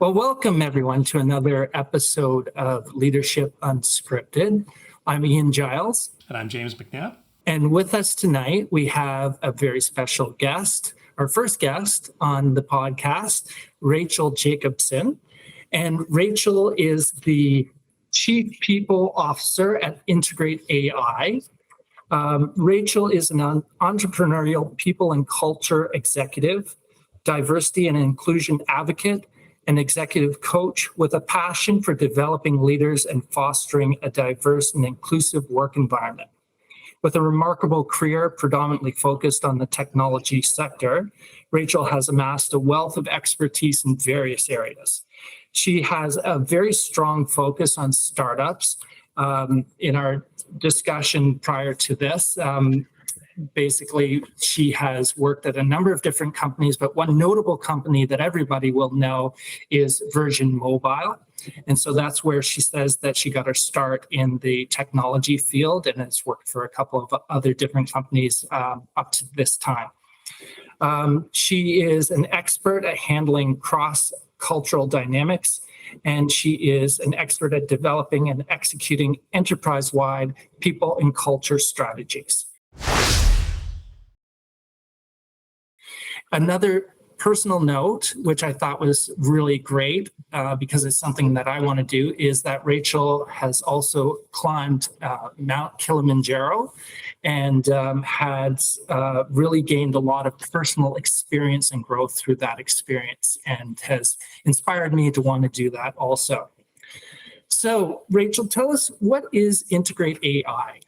Well, welcome everyone to another episode of Leadership Unscripted. I'm Ian Giles. And I'm James McNab. And with us tonight, we have a very special guest, our first guest on the podcast, Rachel Jacobson. And Rachel is the Chief People Officer at Integrate.ai. Rachel is an entrepreneurial people and culture executive, diversity and inclusion advocate, an executive coach with a passion for developing leaders and fostering a diverse and inclusive work environment. With a remarkable career predominantly focused on the technology sector, Rachel has amassed a wealth of expertise in various areas. She has a very strong focus on startups. In our discussion prior to this, basically, she has worked at a number of different companies, but one notable company that everybody will know is Virgin Mobile. And so that's where she says that she got her start in the technology field and has worked for a couple of other different companies up to this time. She is an expert at handling cross-cultural dynamics, and she is an expert at developing and executing enterprise-wide people and culture strategies. Another personal note, which I thought was really great because it's something that I want to do, is that Rachel has also climbed Mount Kilimanjaro and has really gained a lot of personal experience and growth through that experience and has inspired me to want to do that also. So, Rachel, tell us, what is Integrate.ai?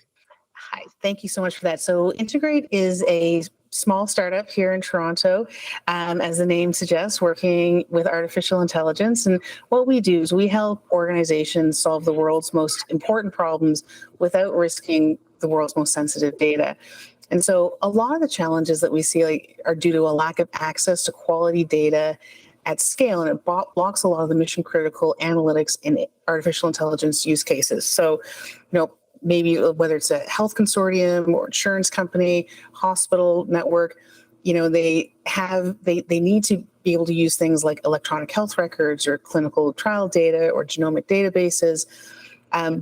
Hi, thank you so much for that. So Integrate is a small startup here in Toronto, as the name suggests, working with artificial intelligence. And what we do is we help organizations solve the world's most important problems without risking the world's most sensitive data. And so a lot of the challenges that we see are due to a lack of access to quality data at scale, and it blocks a lot of the mission critical analytics in artificial intelligence use cases. So, maybe whether it's a health consortium or insurance company, hospital network, they need to be able to use things like electronic health records or clinical trial data or genomic databases.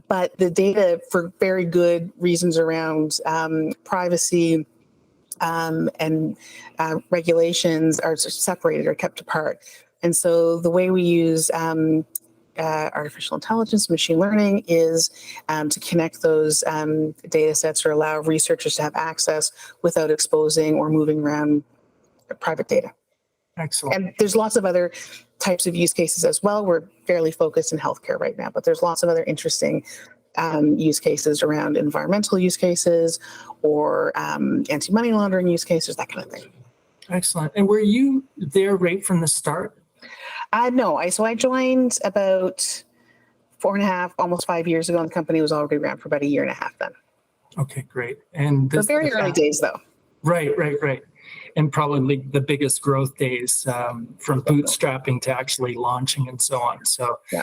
But the data, for very good reasons around privacy and regulations, are separated or kept apart. And so the way we use artificial intelligence, machine learning, is to connect those data sets or allow researchers to have access without exposing or moving around private data. Excellent. And there's lots of other types of use cases as well. We're fairly focused in healthcare right now, but there's lots of other interesting use cases around environmental use cases or anti-money laundering use cases, that kind of thing. Excellent. And were you there right from the start? No, I joined about 4.5, almost 5 years ago, and the company was already around for about a year and a half then. Okay, great. And so very early days, though. Right. And probably the biggest growth days from bootstrapping to actually launching and so on. So, yeah.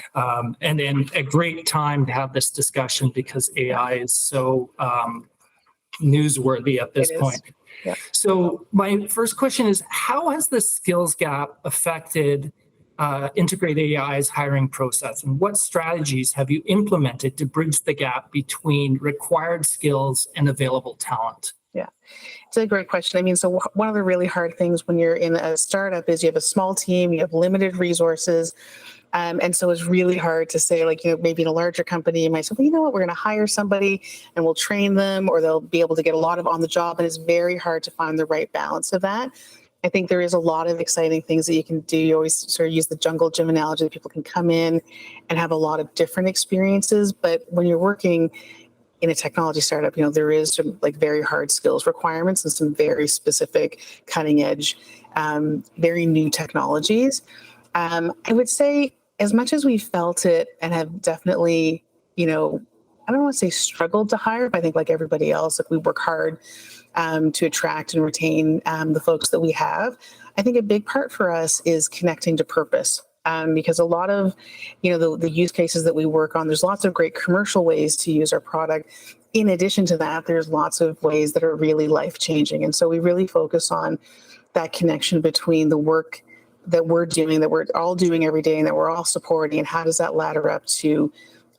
And then a great time to have this discussion because AI is so newsworthy at this point. Yeah. So my first question is, how has the skills gap affected Integrate.ai's hiring process, and what strategies have you implemented to bridge the gap between required skills and available talent? Yeah, it's a great question. I mean, so one of the really hard things when you're in a startup is you have a small team, you have limited resources. And so it's really hard to say, maybe in a larger company, you might say, well, you know what, we're going to hire somebody and we'll train them, or they'll be able to get a lot of on the job. And it's very hard to find the right balance of that. I think there is a lot of exciting things that you can do. You always sort of use the jungle gym analogy that people can come in and have a lot of different experiences. But when you're working in a technology startup, there is some very hard skills requirements and some very specific cutting edge, very new technologies. I would say, as much as we felt it and have definitely, I don't want to say struggled to hire, but I think like everybody else, we work hard to attract and retain the folks that we have. I think a big part for us is connecting to purpose. Because a lot of, the use cases that we work on, there's lots of great commercial ways to use our product. In addition to that, there's lots of ways that are really life-changing. And so we really focus on that connection between the work that we're doing, that we're all doing every day, and that we're all supporting, and how does that ladder up to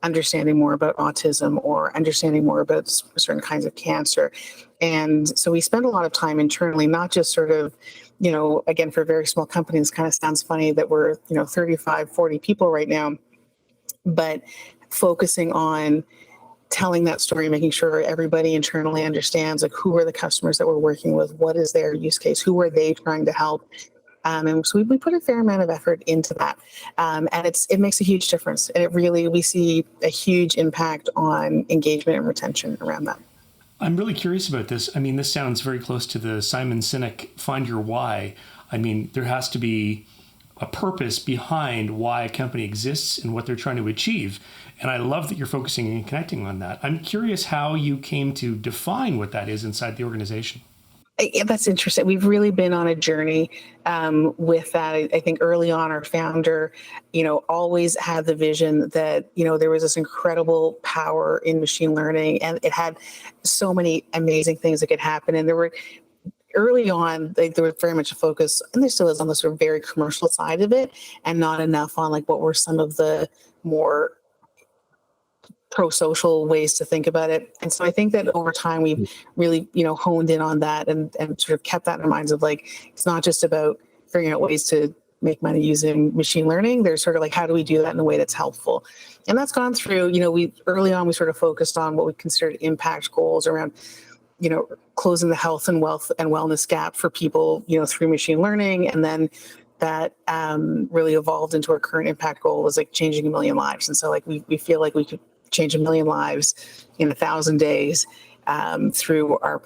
understanding more about autism or understanding more about certain kinds of cancer? And so we spend a lot of time internally, not just sort of, again, for very small companies, kind of sounds funny that we're, 35, 40 people right now, but focusing on telling that story, making sure everybody internally understands, like, who are the customers that we're working with, what is their use case, who are they trying to help. And so we put a fair amount of effort into that. And it makes a huge difference. And we see a huge impact on engagement and retention around that. I'm really curious about this. I mean, this sounds very close to the Simon Sinek Find Your Why. I mean, there has to be a purpose behind why a company exists and what they're trying to achieve. And I love that you're focusing and connecting on that. I'm curious how you came to define what that is inside the organization. Yeah, that's interesting. We've really been on a journey with that. I think early on, our founder, always had the vision that, there was this incredible power in machine learning, and it had so many amazing things that could happen. And there were, early on, there was very much a focus, and there still is, on the sort of very commercial side of it, and not enough on like what were some of the more pro-social ways to think about it. And so I think that over time we've really, honed in on that and sort of kept that in our minds of like, it's not just about figuring out ways to make money using machine learning. There's sort of like, how do we do that in a way that's helpful? And that's gone through, early on, we sort of focused on what we considered impact goals around, closing the health and wealth and wellness gap for people, through machine learning. And then that really evolved into our current impact goal, was like changing 1 million lives. And so like, we feel like we could change 1 million lives in 1,000 days through our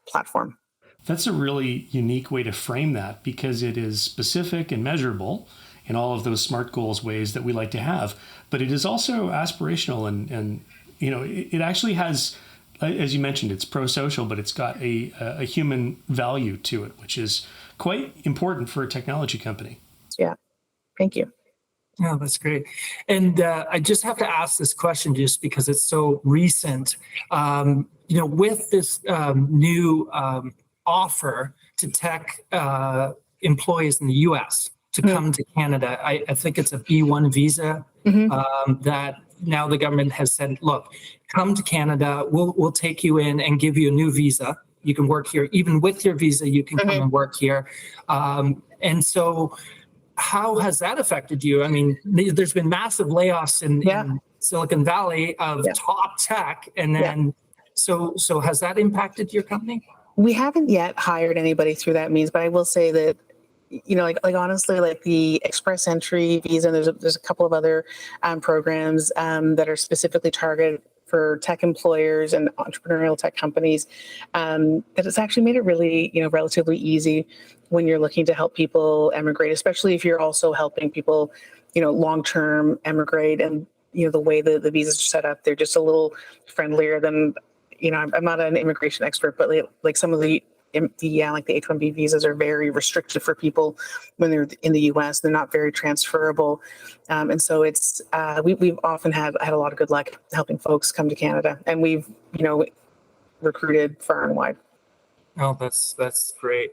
platform. That's a really unique way to frame that, because it is specific and measurable in all of those SMART goals ways that we like to have, but it is also aspirational and it actually has, as you mentioned, it's pro-social, but it's got a human value to it, which is quite important for a technology company. Yeah, thank you. Yeah, that's great. And I just have to ask this question just because it's so recent. With this new offer to tech employees in the U.S. to come to Canada, I think it's a B1 visa that now the government has said, look, come to Canada, we'll take you in and give you a new visa. You can work here. Even with your visa, you can come and work here. And so how has that affected you? I mean, there's been massive layoffs in Silicon Valley of top tech. And then, so has that impacted your company? We haven't yet hired anybody through that means, but I will say that, like honestly, like the Express Entry visa, there's a couple of other programs that are specifically targeted for tech employers and entrepreneurial tech companies, that it's actually made it really, relatively easy when you're looking to help people emigrate, especially if you're also helping people, long-term emigrate. And, the way the visas are set up, they're just a little friendlier than, I'm not an immigration expert, but like some of the like the H-1B visas are very restrictive for people when they're in the U.S. They're not very transferable. And so it's, we've often had a lot of good luck helping folks come to Canada, and we've, recruited far and wide. Oh, that's great.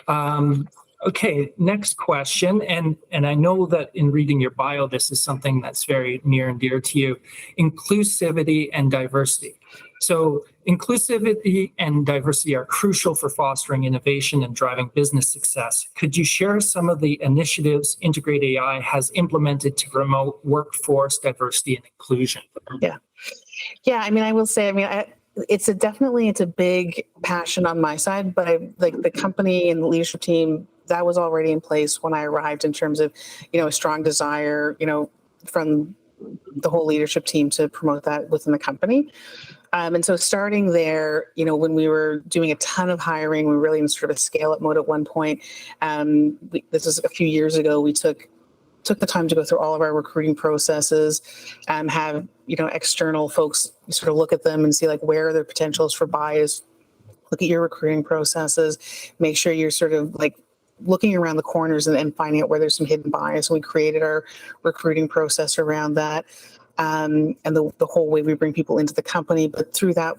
Okay, next question. And I know that in reading your bio, this is something that's very near and dear to you: inclusivity and diversity. So inclusivity and diversity are crucial for fostering innovation and driving business success. Could you share some of the initiatives Integrate.ai has implemented to promote workforce diversity and inclusion? Yeah. I mean, I will say, it's a big passion on my side, but like the company and the leadership team, that was already in place when I arrived, in terms of, a strong desire, from the whole leadership team to promote that within the company. And so starting there, when we were doing a ton of hiring, we were really in sort of a scale-up mode at one point. This was a few years ago. We took the time to go through all of our recruiting processes, have, external folks sort of look at them and see like where are there potentials for bias, look at your recruiting processes, make sure you're sort of like looking around the corners and finding out where there's some hidden bias. And we created our recruiting process around that. And the whole way we bring people into the company. But through that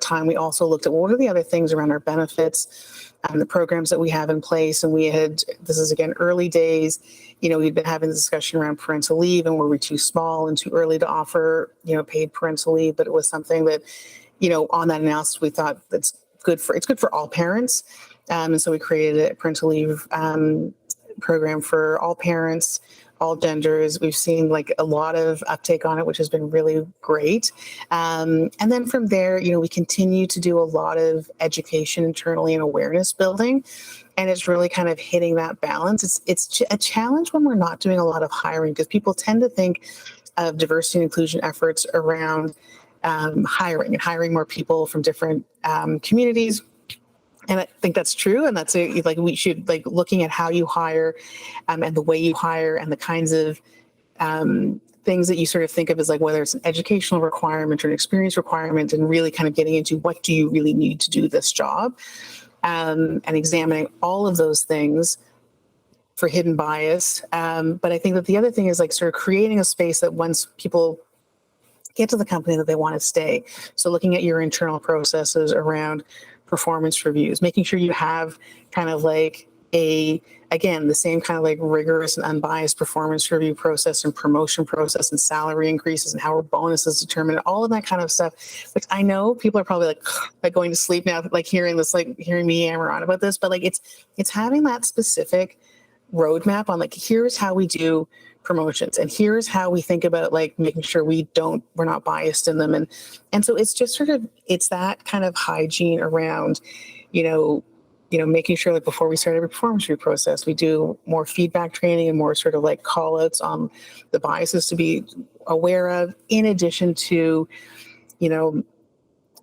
time, we also looked at what are the other things around our benefits and the programs that we have in place. And this is again, early days, we'd been having the discussion around parental leave and were we too small and too early to offer, paid parental leave. But it was something that, on that analysis, we thought it's good for all parents. And so we created a parental leave program for all parents, all genders. We've seen like a lot of uptake on it, which has been really great. And then from there, we continue to do a lot of education internally and awareness building. And it's really kind of hitting that balance. It's a challenge when we're not doing a lot of hiring because people tend to think of diversity and inclusion efforts around hiring more people from different communities. And I think that's true. And we should looking at how you hire and the way you hire and the kinds of things that you sort of think of as whether it's an educational requirement or an experience requirement and really kind of getting into what do you really need to do this job and examining all of those things for hidden bias. But I think that the other thing is sort of creating a space that once people get to the company that they want to stay. So looking at your internal processes around performance reviews, making sure you have kind of the same kind of rigorous and unbiased performance review process and promotion process and salary increases and how our bonuses determined, all of that kind of stuff, which I know people are probably going to sleep now, hearing this, hearing me hammer on about this, but it's having that specific roadmap on here's how we do promotions and here's how we think about making sure we're not biased in them. And so it's just it's that kind of hygiene around, making sure that before we start every performance review process, we do more feedback training and more sort of call outs on the biases to be aware of, in addition to,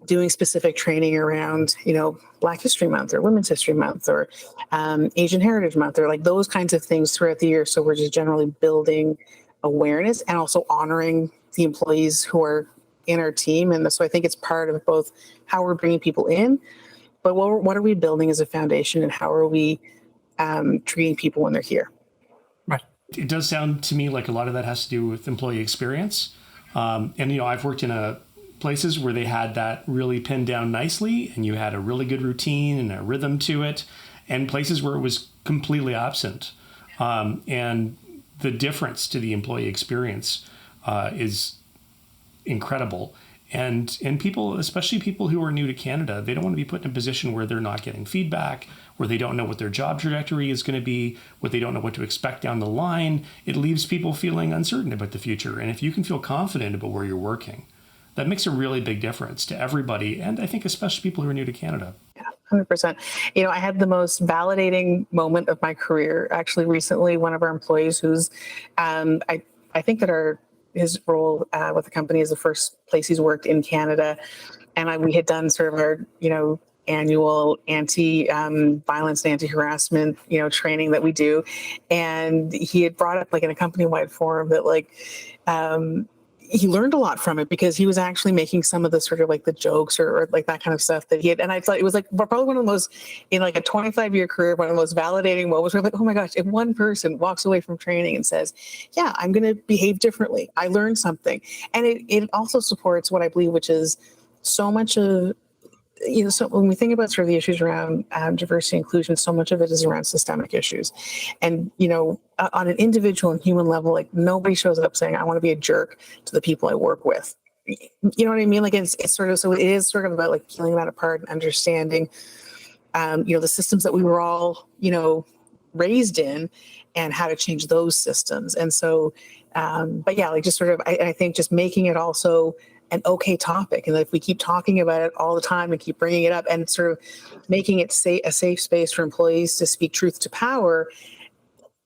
doing specific training around, Black History Month or Women's History Month or Asian Heritage Month or those kinds of things throughout the year. So we're just generally building awareness and also honoring the employees who are in our team. And so I think it's part of both how we're bringing people in, but what are we building as a foundation and how are we treating people when they're here? Right. It does sound to me like a lot of that has to do with employee experience. And I've worked in places where they had that really pinned down nicely and you had a really good routine and a rhythm to it, and places where it was completely absent. And the difference to the employee experience is incredible. And people, especially people who are new to Canada, they don't want to be put in a position where they're not getting feedback, where they don't know what their job trajectory is going to be, where they don't know what to expect down the line. It leaves people feeling uncertain about the future. And if you can feel confident about where you're working, that makes a really big difference to everybody. And I think especially people who are new to Canada. Yeah, 100%. I had the most validating moment of my career. Actually, recently, one of our employees who's, I think that his role with the company is the first place he's worked in Canada. And we had done sort of our, annual anti-violence and anti-harassment, training that we do. And he had brought up in a company-wide forum that he learned a lot from it because he was actually making some of the sort of the jokes or that kind of stuff that he had. And I thought it was probably one of the most, in a 25-year career, one of the most validating moments where oh my gosh, if one person walks away from training and says, yeah, I'm going to behave differently. I learned something. And it also supports what I believe, which is so much of, so when we think about sort of the issues around diversity and inclusion, so much of it is around systemic issues. And, on an individual and human level, nobody shows up saying, I want to be a jerk to the people I work with. You know what I mean? It's sort of, so it is sort of about peeling that apart and understanding, the systems that we were all, raised in and how to change those systems. And so, but yeah, just sort of, I think just making it also an okay topic. And if we keep talking about it all the time and keep bringing it up and sort of making it a safe space for employees to speak truth to power,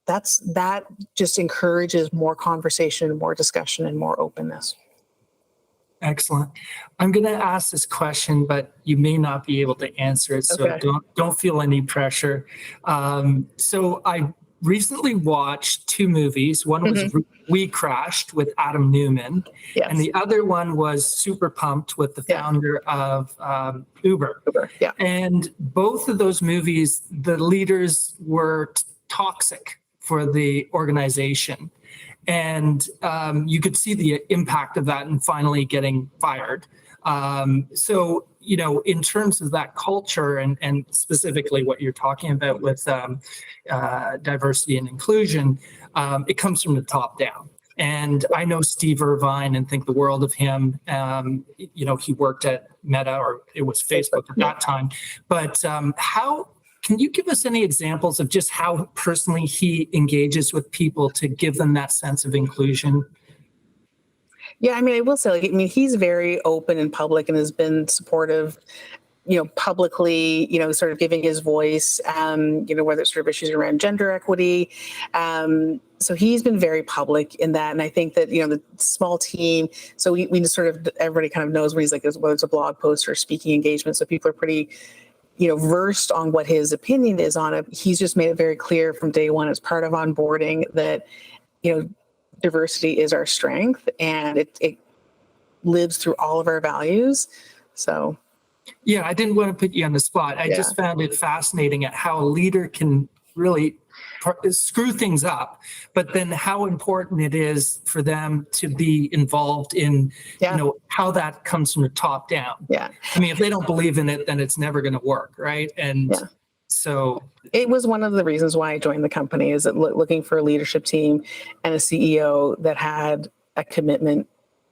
that just encourages more conversation, more discussion, and more openness. Excellent. I'm going to ask this question, but you may not be able to answer it, so Okay. don't feel any pressure. So I recently watched two movies. One was We Crashed with Adam Newman, Yes. and the other one was Super Pumped with the founder of Uber. Yeah. And both of those movies, the leaders were toxic for the organization. And you could see the impact of that and finally getting fired. So in terms of that culture and specifically what you're talking about with diversity and inclusion, it comes from the top down. And I know Steve Irvine and think the world of him. He worked at Meta, or it was Facebook at that time. But how can you give us any examples of just how personally he engages with people to give them that sense of inclusion? Yeah, I mean, I will say, he's very open and public and has been supportive, publicly, sort of giving his voice, whether it's sort of issues around gender equity. So he's been very public in that. And I think that, the small team, so we just sort of, everybody kind of knows when he's like, whether it's a blog post or speaking engagement. So people are pretty, versed on what his opinion is on it. He's just made it very clear from day one as part of onboarding that, diversity is our strength, and it lives through all of our values. So, yeah, I didn't want to put you on the spot. I just found it fascinating at how a leader can really screw things up, but then how important it is for them to be involved in, how that comes from the top down. Yeah. I mean, if they don't believe in it, then it's never going to work, right? And so it was one of the reasons why I joined the company, is that looking for a leadership team and a CEO that had a commitment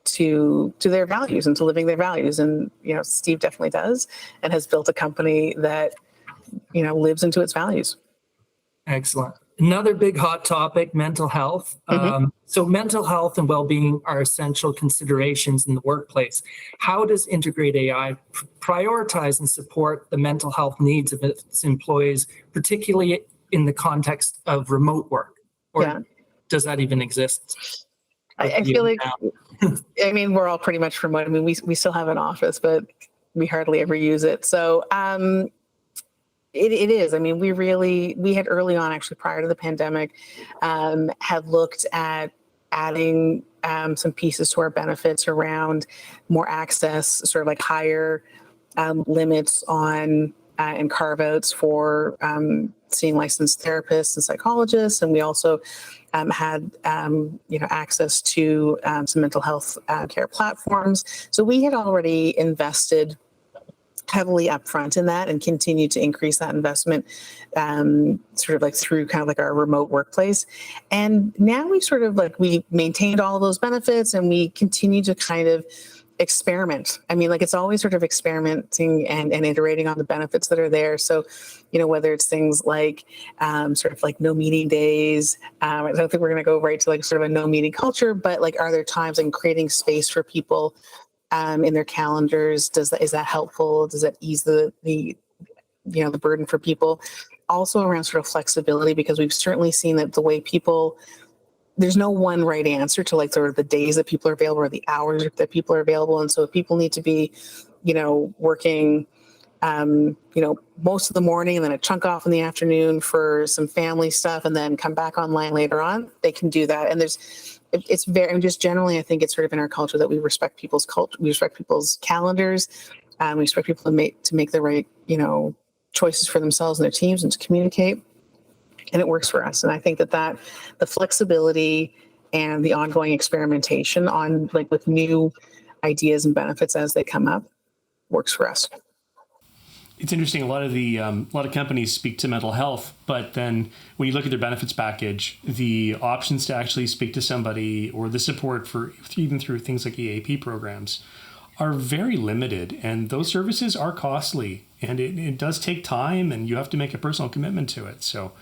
to their values and to living their values. And, Steve definitely does, and has built a company that, lives into its values. Excellent. Another big hot topic, mental health. So mental health and well-being are essential considerations in the workplace. How does Integrate.ai prioritize and support the mental health needs of its employees, particularly in the context of remote work? Or does that even exist? I feel like, we're all pretty much remote. We still have an office, but we hardly ever use it. So, It is. We had early on, actually prior to the pandemic, had looked at adding some pieces to our benefits around more access, sort of like higher limits on and carve outs for seeing licensed therapists and psychologists. And we also had, access to some mental health care platforms. So we had already invested heavily upfront in that and continue to increase that investment sort of like through kind of like our remote workplace. And now we sort of like, we maintained all of those benefits and we continue to kind of experiment. It's always sort of experimenting and iterating on the benefits that are there. So, whether it's things like sort of like no meeting days, I don't think we're going to go right to like sort of a no meeting culture, but like, are there times in creating space for people in their calendars? Is that helpful? Does that ease the burden for people? Also around sort of flexibility, because we've certainly seen that the way there's no one right answer to like sort of the days that people are available or the hours that people are available. And so if people need to be, working, most of the morning and then a chunk off in the afternoon for some family stuff and then come back online later on, they can do that. And it's very, just generally, I think it's sort of in our culture that we respect people's culture, we respect people's calendars, we expect people to make the right, choices for themselves and their teams and to communicate. And it works for us. And I think that the flexibility and the ongoing experimentation on like with new ideas and benefits as they come up works for us. It's interesting. A lot of companies speak to mental health, but then when you look at their benefits package, the options to actually speak to somebody or the support for even through things like EAP programs are very limited, and those services are costly, and it does take time, and you have to make a personal commitment to it. So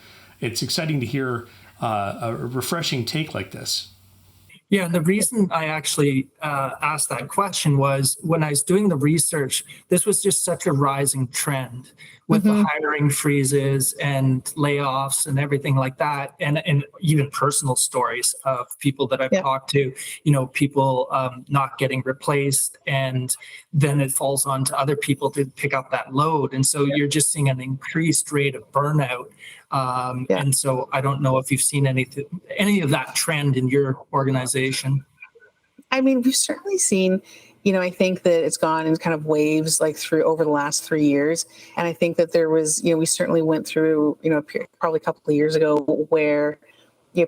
it's exciting to hear a refreshing take like this. Yeah, the reason I actually asked that question was when I was doing the research, this was just such a rising trend with the hiring freezes and layoffs and everything like that. And even personal stories of people that I've talked to, people not getting replaced, and then it falls on to other people to pick up that load. And so you're just seeing an increased rate of burnout. And so I don't know if you've seen any of that trend in your organization. We've certainly seen, I think that it's gone in kind of waves like through over the last 3 years. And I think that there was, we certainly went through, probably a couple of years ago where,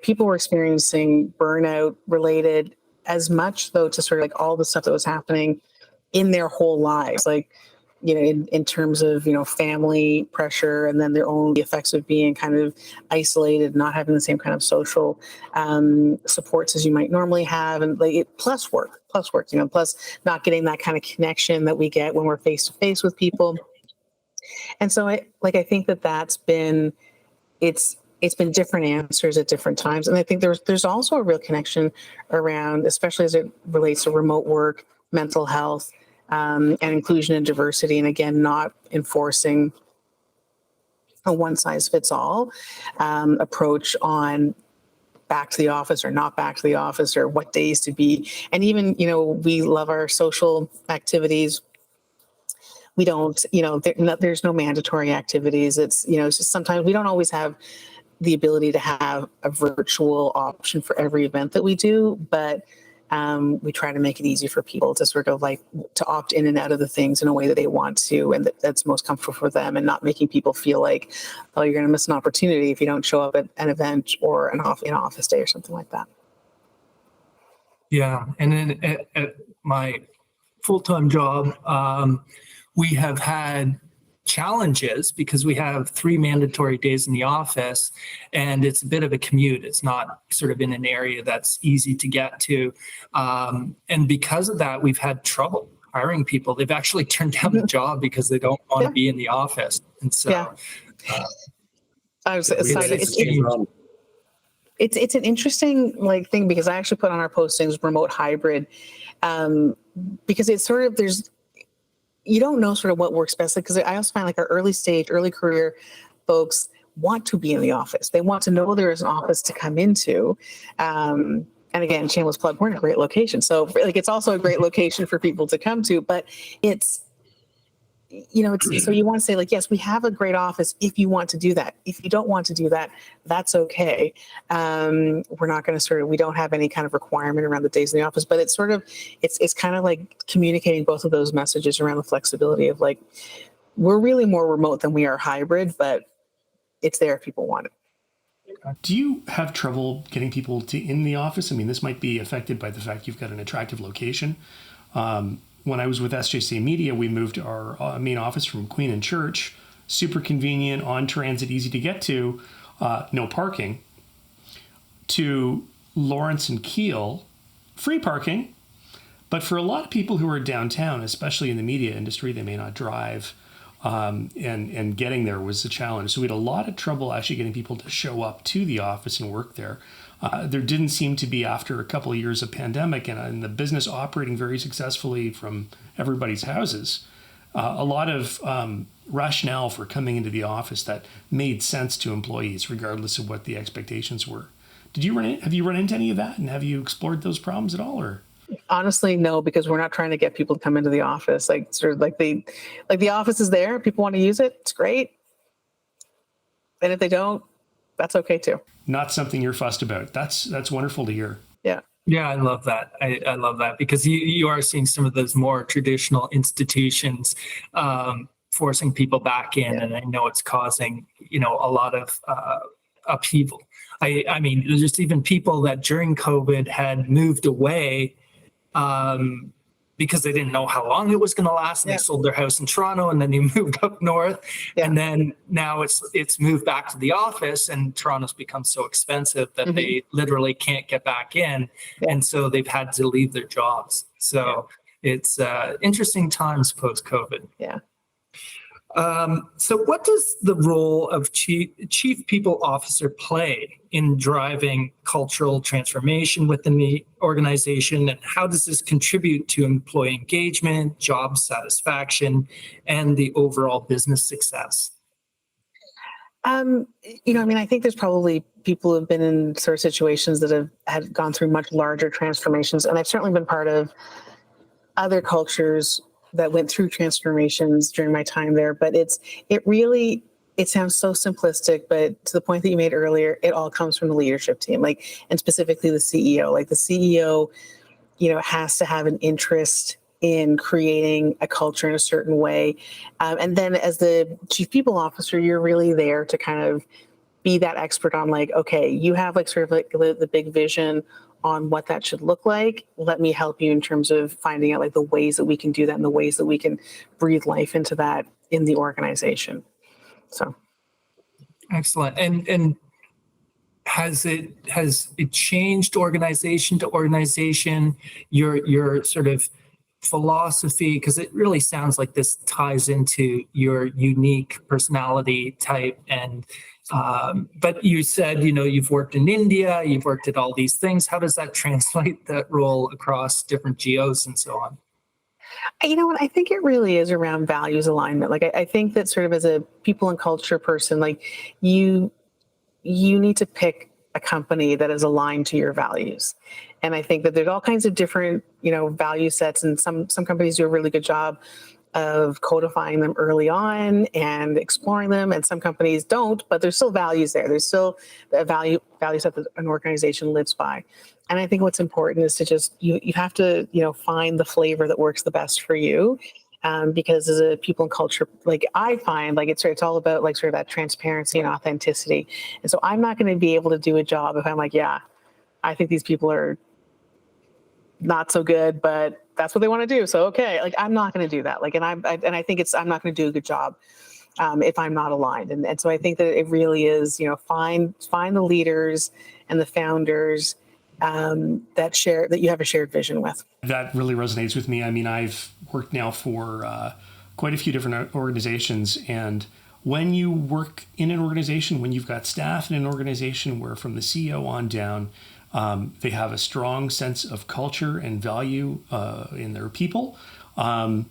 people were experiencing burnout related as much though to sort of like all the stuff that was happening in their whole lives. Like, in terms of, family pressure, and then their own effects of being kind of isolated, not having the same kind of social supports as you might normally have. And plus work, plus not getting that kind of connection that we get when we're face to face with people. And so I think that's been, it's been different answers at different times. And I think there's also a real connection around, especially as it relates to remote work, mental health, and inclusion and diversity. And again, not enforcing a one size fits all approach on back to the office or not back to the office, or what days to be. And even, we love our social activities. We don't, there's no mandatory activities. It's just sometimes we don't always have the ability to have a virtual option for every event that we do, but we try to make it easy for people to sort of to opt in and out of the things in a way that they want to, and that's most comfortable for them, and not making people feel like, oh, you're going to miss an opportunity if you don't show up at an event or an office day or something like that. Yeah. And then at my full-time job, we have had challenges because we have 3 mandatory days in the office, and it's a bit of a commute. It's not sort of in an area that's easy to get to. And because of that, we've had trouble hiring people. They've actually turned down the job because they don't want to be in the office. And so I was excited. It's an interesting thing, because I actually put on our postings remote hybrid, because it's sort of, you don't know sort of what works best. Because I also find our early career folks want to be in the office. They want to know there is an office to come into. And again, shameless plug, we're in a great location. So it's also a great location for people to come to, but it's, so you want to say yes, we have a great office if you want to do that. If you don't want to do that, that's okay. We're not going to we don't have any kind of requirement around the days in the office, but it's sort of, it's kind of like communicating both of those messages around the flexibility of we're really more remote than we are hybrid, but it's there if people want it. Do you have trouble getting people in the office? I mean, this might be affected by the fact you've got an attractive location. When I was with SJC Media, we moved our main office from Queen and Church, super convenient, on transit, easy to get to, no parking, to Lawrence and Keele, free parking. But for a lot of people who are downtown, especially in the media industry, they may not drive, and getting there was a challenge. So we had a lot of trouble actually getting people to show up to the office and work there. There didn't seem to be, after a couple of years of pandemic and the business operating very successfully from everybody's houses, a lot of rationale for coming into the office that made sense to employees, regardless of what the expectations were. Have you run into any of that, and have you explored those problems at all, or? Honestly, no, because we're not trying to get people to come into the office. The office is there. People want to use it. It's great. And if they don't, that's okay too. Not something you're fussed about. That's wonderful to hear. Yeah. Yeah, I love that. I love that, because you are seeing some of those more traditional institutions forcing people back in, and I know it's causing a lot of upheaval. I mean, there's just even people that during COVID had moved away because they didn't know how long it was going to last, and they sold their house in Toronto, and then they moved up north, and then now it's moved back to the office, and Toronto's become so expensive that they literally can't get back in, and so they've had to leave their jobs. So it's interesting times post-COVID. Yeah. So what does the role of chief people officer play in driving cultural transformation within the organization, and how does this contribute to employee engagement, job satisfaction, and the overall business success? I think there's probably people who have been in sort of situations that had gone through much larger transformations, and I've certainly been part of other cultures that went through transformations during my time there. But it sounds so simplistic, but to the point that you made earlier, it all comes from the leadership team, and specifically the CEO. The CEO, has to have an interest in creating a culture in a certain way. And then as the chief people officer, you're really there to kind of be that expert on okay, you have sort of the big vision on what that should look like, let me help you in terms of finding out like the ways that we can do that and the ways that we can breathe life into that in the organization. So excellent. And has it changed organization to organization, your sort of philosophy? Because it really sounds like this ties into your unique personality type. And but you said, you've worked in India, you've worked at all these things. How does that translate that role across different geos and so on? you know what, I think it really is around values alignment. Like I think that sort of as a people and culture person, like you need to pick a company that is aligned to your values. And I think that there's all kinds of different, value sets, and some companies do a really good job of codifying them early on and exploring them, and some companies don't, but there's still values there. There's still a value set that an organization lives by. And I think what's important is to just, you have to, find the flavor that works the best for you. Because as a people and culture, like I find like it's all about like sort of that transparency and authenticity. And so I'm not going to be able to do a job if I'm like, yeah, I think these people are not so good, but that's what they want to do. So, okay, like I'm not going to do that. Like, and I think I'm not going to do a good job if I'm not aligned. And so I think that it really is, find the leaders and the founders that you have a shared vision with. That really resonates with me. I mean, I've worked now for quite a few different organizations, and when you work in an organization, when you've got staff in an organization where from the CEO on down, they have a strong sense of culture and value in their people. I've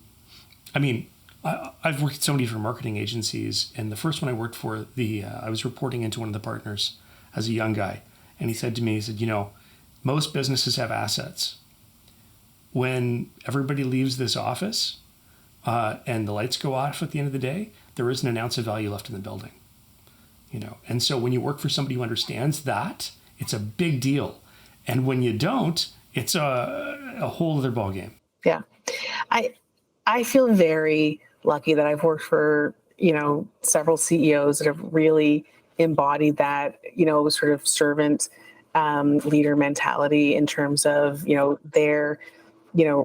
worked at so many different marketing agencies, and the first one I worked for, I was reporting into one of the partners as a young guy, and he said to me, most businesses have assets. When everybody leaves this office and the lights go off at the end of the day, there isn't an ounce of value left in the building. And so when you work for somebody who understands that, it's a big deal. And when you don't, it's a whole other ballgame. Yeah. I feel very lucky that I've worked for, several CEOs that have really embodied that, sort of servant leader mentality in terms of, their,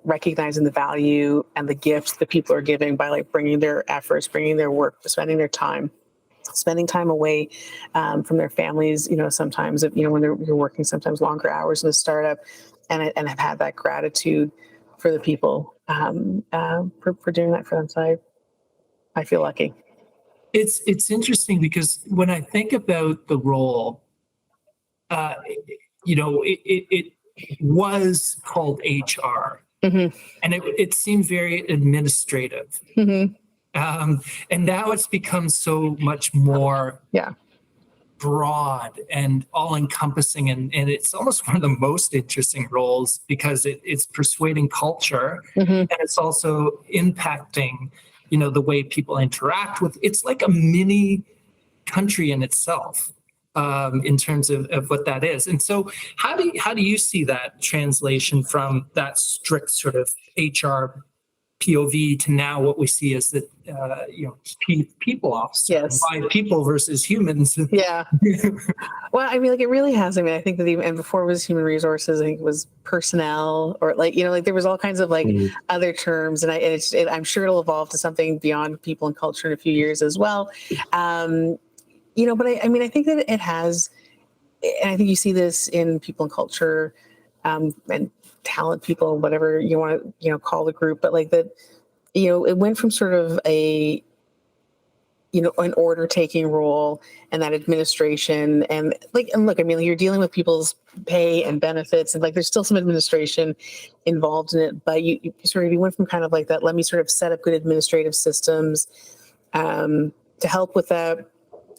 recognizing the value and the gifts that people are giving by like bringing their efforts, bringing their work, spending time away from their families, sometimes, when you're working sometimes longer hours in a startup, and have had that gratitude for the people for doing that for them. So I feel lucky. It's interesting because when I think about the role, it was called HR, and it seemed very administrative. And now it's become so much more broad and all-encompassing, and it's almost one of the most interesting roles because it's persuading culture, and it's also impacting, the way people interact with. It's like a mini country in itself, in terms of what that is. And so how do you see that translation from that strict sort of HR POV to now what we see as the people officer? Yes. By people versus humans. Yeah. Well, it really has. I think that and before it was human resources, I think it was personnel, or there was all kinds of other terms, and I'm sure it'll evolve to something beyond people and culture in a few years as well. But I think that it has, and I think you see this in people and culture, and talent people, whatever you want to, call the group, but it went from sort of an order taking role and that administration and look, you're dealing with people's pay and benefits, and there's still some administration involved in it, but you went from kind of like that, let me sort of set up good administrative systems to help with that,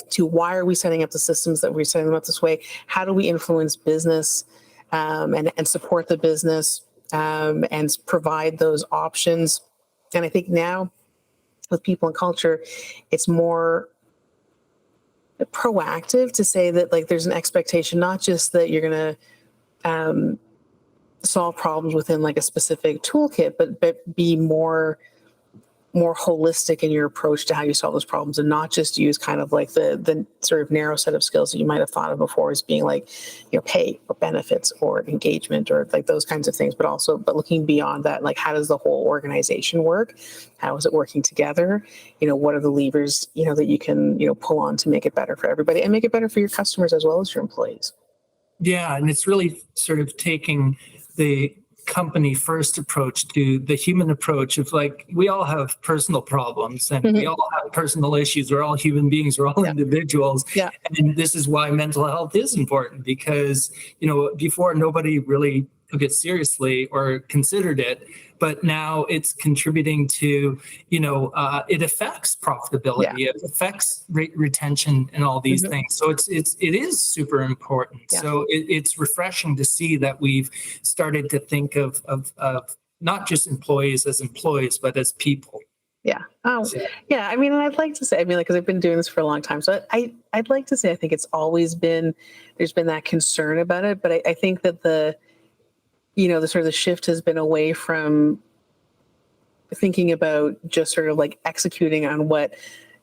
to why are we setting up the systems that we're setting them up this way? How do we influence business and support the business and provide those options? And I think now with people and culture, it's more proactive to say that there's an expectation, not just that you're going to solve problems within a specific toolkit, but be more more holistic in your approach to how you solve those problems, and not just use kind of like the sort of narrow set of skills that you might have thought of before as being like, pay or benefits or engagement or like those kinds of things, but looking beyond that, like how does the whole organization work? How is it working together? What are the levers, that you can, pull on to make it better for everybody and make it better for your customers as well as your employees. Yeah, and it's really sort of taking the company first approach to the human approach of like, we all have personal problems and we all have personal issues. We're all human beings, we're all individuals. Yeah. And this is why mental health is important, because, before nobody really took it seriously or considered it, but now it's contributing to, it affects profitability, it affects retention and all these things. So it is super important. Yeah. So it's refreshing to see that we've started to think of not just employees as employees, but as people. Yeah. Oh, yeah. I mean, and I'd like to say, because I've been doing this for a long time. So I'd like to say, I think it's always been, there's been that concern about it. But I think that the sort of the shift has been away from thinking about just sort of like executing on what,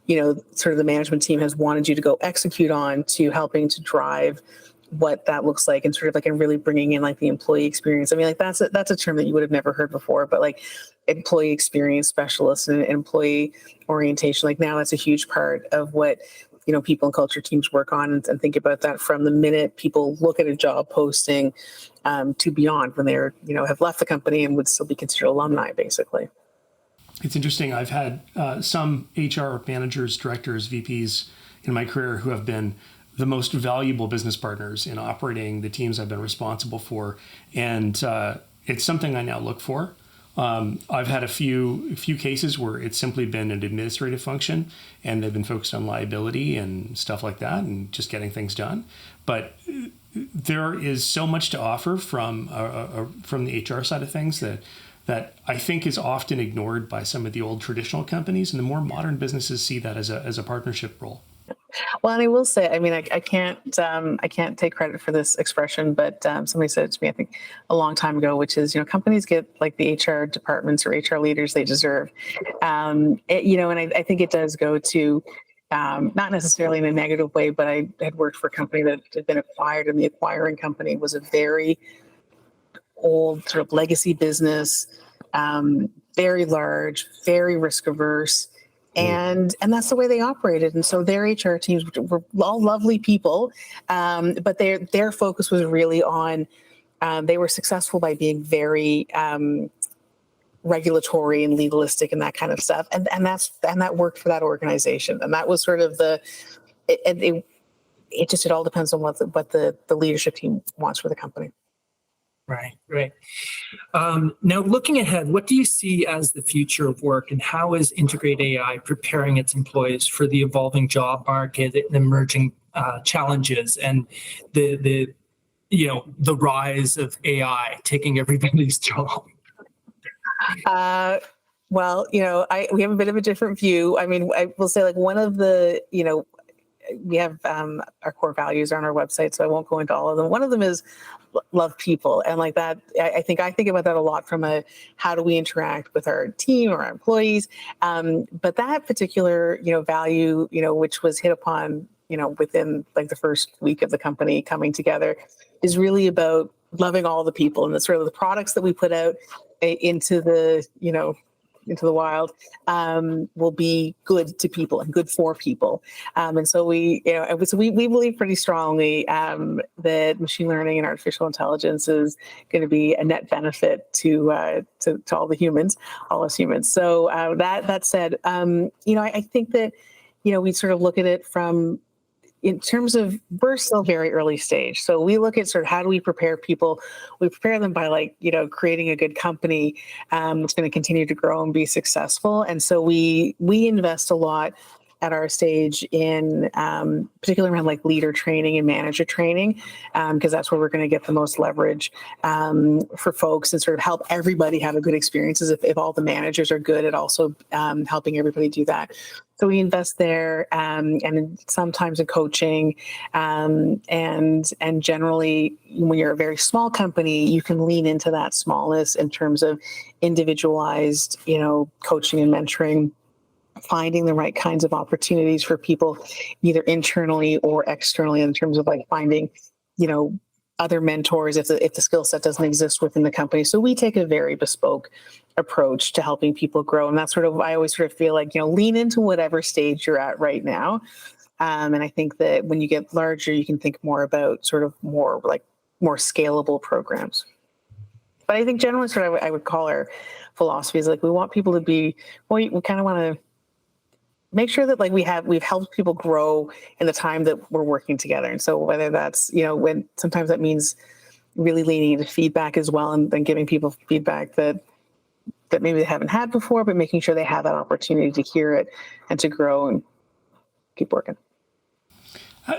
sort of the management team has wanted you to go execute on, to helping to drive what that looks like, and sort of like, and really bringing in like the employee experience. I mean, like that's a term that you would have never heard before, but like employee experience specialists and employee orientation, like now that's a huge part of what, people and culture teams work on, and think about that from the minute people look at a job posting to beyond when they're, have left the company and would still be considered alumni, basically. It's interesting. I've had some HR managers, directors, VPs in my career who have been the most valuable business partners in operating the teams I've been responsible for. And it's something I now look for. I've had a few cases where it's simply been an administrative function and they've been focused on liability and stuff like that and just getting things done. But there is so much to offer from the HR side of things that I think is often ignored by some of the old traditional companies, and the more modern businesses see that as a partnership role. Well, and I will say, I mean, I can't take credit for this expression, but somebody said it to me, I think a long time ago, which is, companies get like the HR departments or HR leaders they deserve. And I think it does go to, not necessarily in a negative way, but I had worked for a company that had been acquired, and the acquiring company was a very old sort of legacy business, very large, very risk averse. And that's the way they operated. And so their HR teams were all lovely people, but their focus was really on, they were successful by being very regulatory and legalistic and that kind of stuff. And that worked for that organization. And that was sort of it all depends on what the leadership team wants for the company. Right. Now, looking ahead, what do you see as the future of work, and how is Integrate.ai preparing its employees for the evolving job market, the emerging challenges, and the rise of AI taking everybody's job? Well, we have a bit of a different view. I mean, I will say, like, one of the, we have our core values on our website, so I won't go into all of them. One of them is love people, and like that, I think about that a lot from how do we interact with our team or our employees. But that particular value, which was hit upon within like the first week of the company coming together, is really about loving all the people, and the sort of the products that we put out into the wild will be good to people and good for people. And so we believe pretty strongly that machine learning and artificial intelligence is going to be a net benefit to all us humans. So that said, I think that, we sort of look at it from, in terms of, we're still very early stage. So we look at sort of how do we prepare people? We prepare them by creating a good company that's going to continue to grow and be successful. And so we invest a lot at our stage in particularly around like leader training and manager training, because that's where we're going to get the most leverage for folks and sort of help everybody have a good experiences. If all the managers are good at also helping everybody do that. So we invest there, and sometimes in coaching, and generally, when you're a very small company, you can lean into that smallness in terms of individualized, coaching and mentoring, finding the right kinds of opportunities for people, either internally or externally, in terms of like finding, other mentors if the skill set doesn't exist within the company. So we take a very bespoke approach to helping people grow. And that's I always sort of feel like, lean into whatever stage you're at right now. And I think that when you get larger, you can think more about sort of more scalable programs. But I think generally sort of I would call our philosophy is like, we want people to be, we kind of want to make sure that like we've helped people grow in the time that we're working together. And so whether that's, when sometimes that means really leaning into feedback as well, and then giving people feedback that maybe they haven't had before, but making sure they have that opportunity to hear it and to grow and keep working.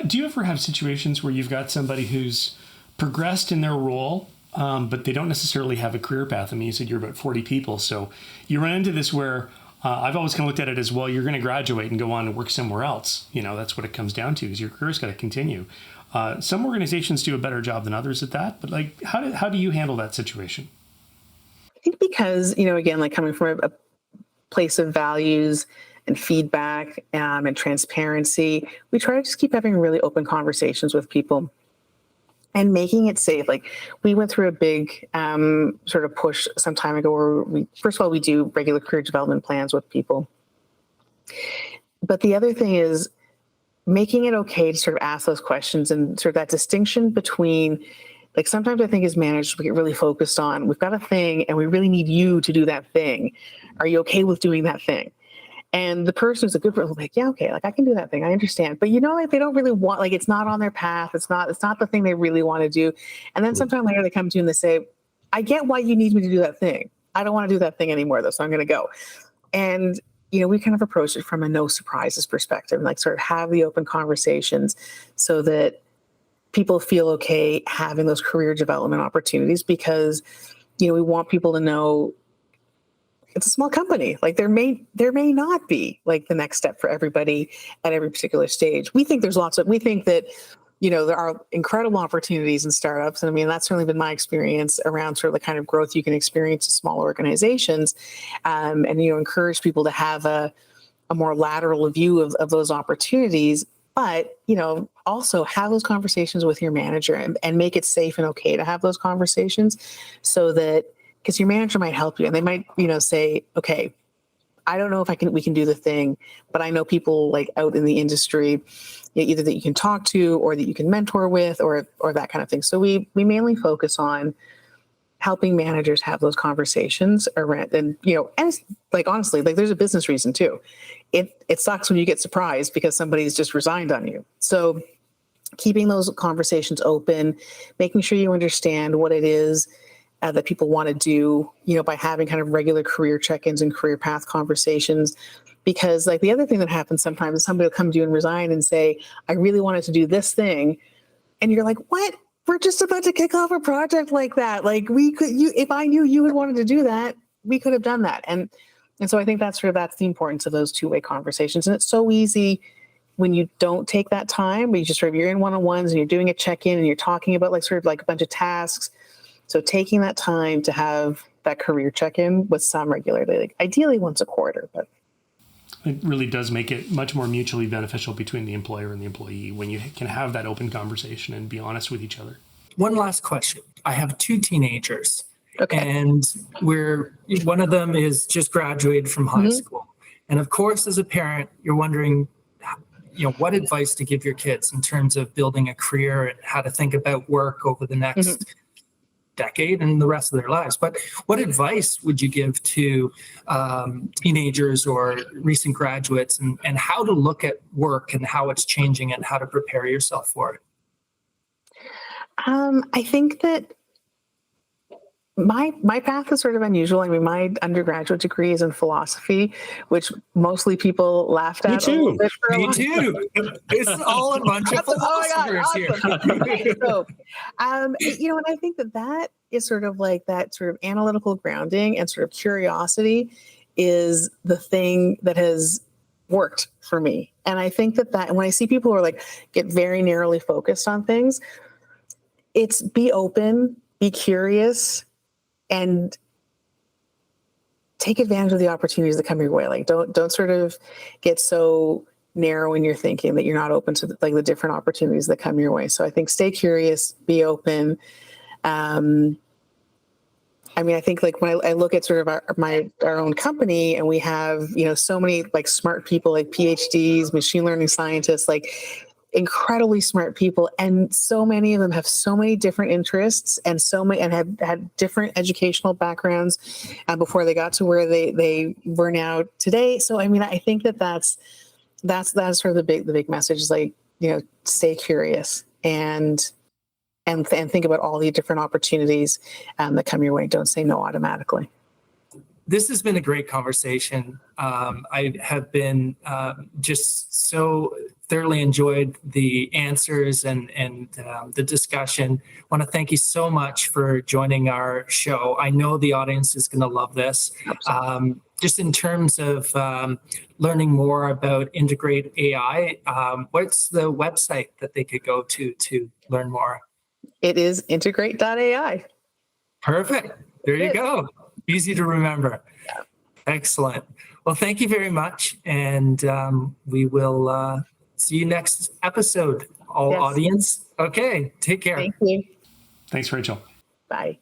Do you ever have situations where you've got somebody who's progressed in their role, but they don't necessarily have a career path? I mean, you said you're about 40 people. So you run into this where I've always kind of looked at it as, well, you're going to graduate and go on and work somewhere else. That's what it comes down to, is your career's got to continue. Some organizations do a better job than others at that. But like, how do you handle that situation? I think because, again, like coming from a place of values and feedback and transparency, we try to just keep having really open conversations with people and making it safe. Like we went through a big sort of push some time ago where first of all, we do regular career development plans with people. But the other thing is making it okay to sort of ask those questions, and sort of that distinction between, like, sometimes I think as managers, we get really focused on, we've got a thing and we really need you to do that thing. Are you okay with doing that thing? And the person who's a good person will be like, yeah, okay, like I can do that thing. I understand. But like they don't really want, like it's not on their path. It's not the thing they really want to do. And then sometime later they come to you and they say, I get why you need me to do that thing. I don't want to do that thing anymore though, so I'm going to go. And, we kind of approach it from a no surprises perspective, and like sort of have the open conversations so that people feel okay having those career development opportunities, because, we want people to know it's a small company. Like there may not be like the next step for everybody at every particular stage. We think we think that, there are incredible opportunities in startups. And I mean, that's certainly been my experience around sort of the kind of growth you can experience in small organizations, and, encourage people to have a more lateral view of those opportunities. But, also have those conversations with your manager and make it safe and okay to have those conversations, so that, because your manager might help you and they might, say, okay, I don't know if we can do the thing, but I know people like out in the industry, either that you can talk to or that you can mentor with or that kind of thing. So we mainly focus on helping managers have those conversations around, and, and like, honestly, like there's a business reason too. It sucks when you get surprised because somebody's just resigned on you. So keeping those conversations open, making sure you understand what it is that people want to do, by having kind of regular career check-ins and career path conversations. Because like the other thing that happens sometimes is somebody will come to you and resign and say, I really wanted to do this thing. And you're like, what? We're just about to kick off a project like that. Like if I knew you had wanted to do that, we could have done that. And so I think that's the importance of those two-way conversations. And it's so easy when you don't take that time, but you're in one-on-ones and you're doing a check-in and you're talking about like sort of like a bunch of tasks. So taking that time to have that career check-in with some regularly, like ideally once a quarter, but it really does make it much more mutually beneficial between the employer and the employee when you can have that open conversation and be honest with each other. One last question. I have 2 teenagers. Okay. And one of them is just graduated from high school. And of course, as a parent, you're wondering, what advice to give your kids in terms of building a career and how to think about work over the next decade and the rest of their lives. But what advice would you give to teenagers or recent graduates, and how to look at work and how it's changing and how to prepare yourself for it? I think that my path is sort of unusual. I mean, my undergraduate degree is in philosophy, which mostly people laughed at. Me too. Me too. It's all a bunch of philosophers here. Okay, so, and I think that is sort of like that sort of analytical grounding and sort of curiosity is the thing that has worked for me. And I think that when I see people who are like get very narrowly focused on things, it's be open, be curious, and take advantage of the opportunities that come your way. Like don't sort of get so narrow in your thinking that you're not open to the different opportunities that come your way. So I think stay curious, be open. I think like when I look at sort of our own company, and we have, so many like smart people, like PhDs, machine learning scientists, like incredibly smart people. And so many of them have so many different interests and have had different educational backgrounds before they got to where they were now today. So, I think that's sort of the big message is like, stay curious and think about all the different opportunities that come your way. Don't say no automatically. This has been a great conversation. I have been just so thoroughly enjoyed the answers and the discussion. I want to thank you so much for joining our show. I know the audience is going to love this. Just in terms of learning more about Integrate.ai, what's the website that they could go to learn more? It is Integrate.ai. Perfect. There you go. Easy to remember. Yeah. Excellent. Well, thank you very much. And we will see you next episode, audience. Okay. Take care. Thank you. Thanks, Rachel. Bye.